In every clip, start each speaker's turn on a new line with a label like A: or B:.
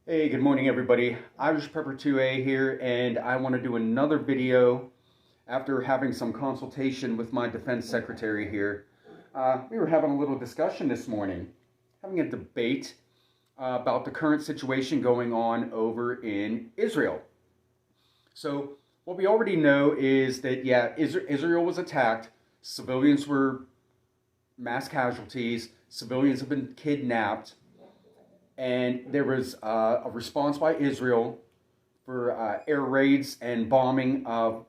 A: Hey, good morning everybody. Irish Prepper 2A here, and I want to do another video after having some consultation with my defense secretary here. We were having a little discussion this morning, having a debate about the current situation going on over in Israel. So what we already know is that, yeah, Israel was attacked, civilians were mass casualties, civilians have been kidnapped, and there was a response by Israel for air raids and bombing of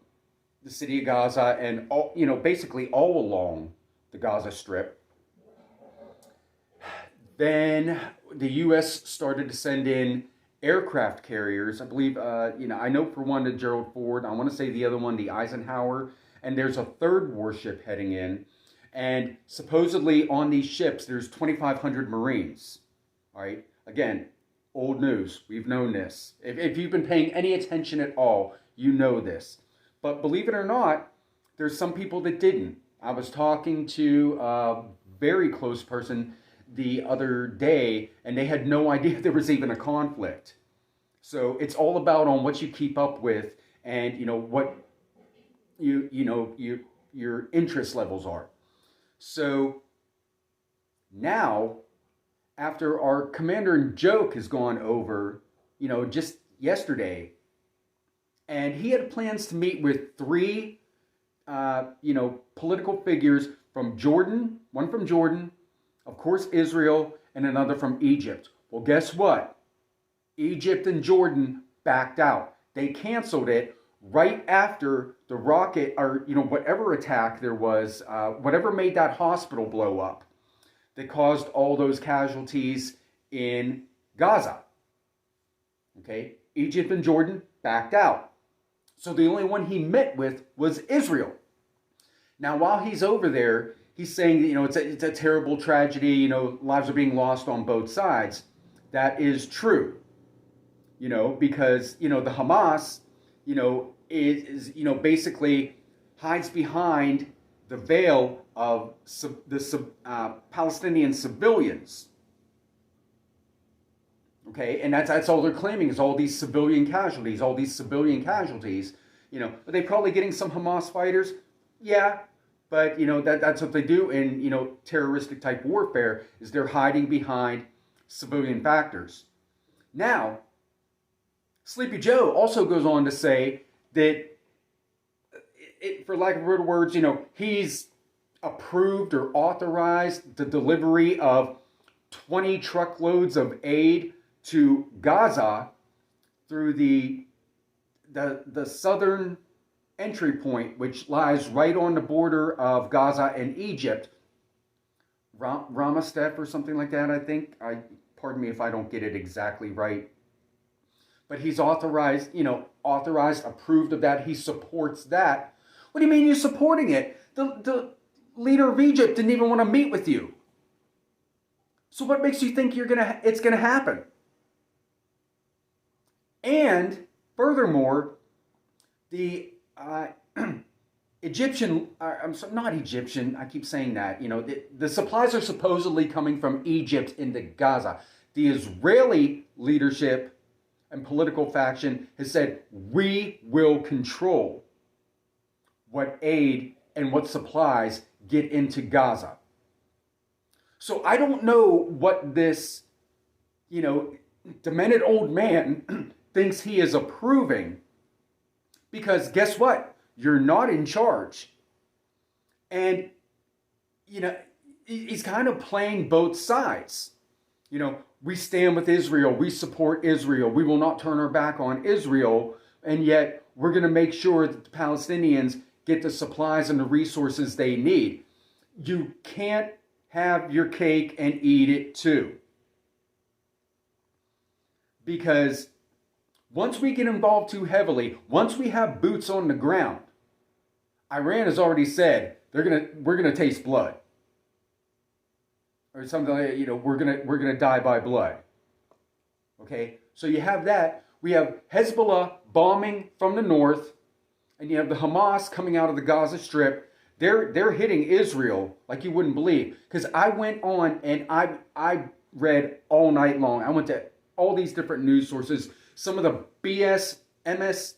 A: the city of Gaza and basically all along the Gaza Strip. Then the U.S. started to send in aircraft carriers. I believe, I know for one the Gerald Ford. I want to say the other one, the Eisenhower. And there's a third warship heading in. And supposedly on these ships, there's 2,500 Marines. All right. Again, old news. We've known this. If you've been paying any attention at all, you know this. But believe it or not, there's some people that didn't. I was talking to a very close person the other day, and they had no idea there was even a conflict. So it's all about on what you keep up with, and what your interest levels are. So now, after our commander-in-joke has gone over, just yesterday, and he had plans to meet with three, political figures from Jordan, one from Jordan, of course Israel, and another from Egypt. Well, guess what? Egypt and Jordan backed out. They canceled it right after the rocket, or, whatever attack there was, whatever made that hospital blow up, that caused all those casualties in Gaza. Okay, Egypt and Jordan backed out. So the only one he met with was Israel. Now, while he's over there, he's saying that, it's a terrible tragedy, lives are being lost on both sides. That is true. Because, the Hamas, is basically hides behind the veil of the Palestinian civilians. Okay, and that's all they're claiming is all these civilian casualties, Are they probably getting some Hamas fighters? Yeah, but that's what they do in terroristic type warfare, is they're hiding behind civilian factors. Now, Sleepy Joe also goes on to say that, for lack of better words, he's approved or authorized the delivery of 20 truckloads of aid to Gaza through the southern entry point, which lies right on the border of Gaza and Egypt. Ramastef or something like that, I think. Pardon me if I don't get it exactly right. But he's authorized, approved of that. He supports that. What do you mean you're supporting it? The leader of Egypt didn't even want to meet with you. So what makes you think it's gonna happen? And furthermore, the Egyptian, not Egyptian, I keep saying that, the supplies are supposedly coming from Egypt into Gaza. The Israeli leadership and political faction has said, we will control what aid and what supplies get into Gaza. So I don't know what this, demented old man thinks he is approving, because guess what? You're not in charge. And, he's kind of playing both sides. We stand with Israel. We support Israel. We will not turn our back on Israel. And yet we're going to make sure that the Palestinians get the supplies and the resources they need. You can't have your cake and eat it too. Because once we get involved too heavily, once we have boots on the ground, Iran has already said we're gonna taste blood. Or something like, we're gonna die by blood. Okay? So you have that. We have Hezbollah bombing from the north, and you have the Hamas coming out of the Gaza Strip. They're hitting Israel like you wouldn't believe. Because I went on and I read all night long. I went to all these different news sources, some of the BS, MS,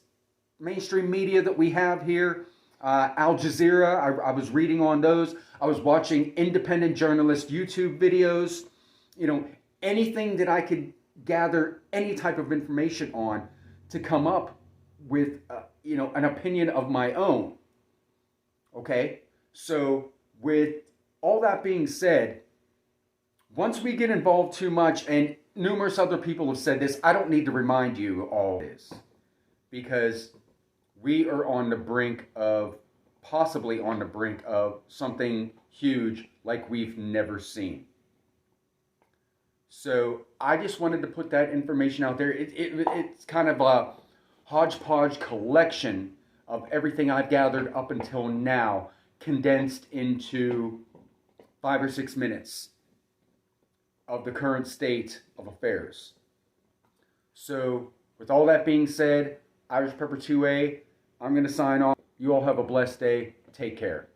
A: mainstream media that we have here, Al Jazeera, I was reading on those. I was watching independent journalist YouTube videos, anything that I could gather any type of information on to come up with, an opinion of my own. Okay? So with all that being said, once we get involved too much, and numerous other people have said this, I don't need to remind you all this, because we are possibly on the brink of something huge like we've never seen. So I just wanted to put that information out there. It's kind of a hodgepodge collection of everything I've gathered up until now, condensed into 5 or 6 minutes of the current state of affairs. So with all that being said, Irish Pepper 2A, I'm going to sign off. You all have a blessed day. Take care.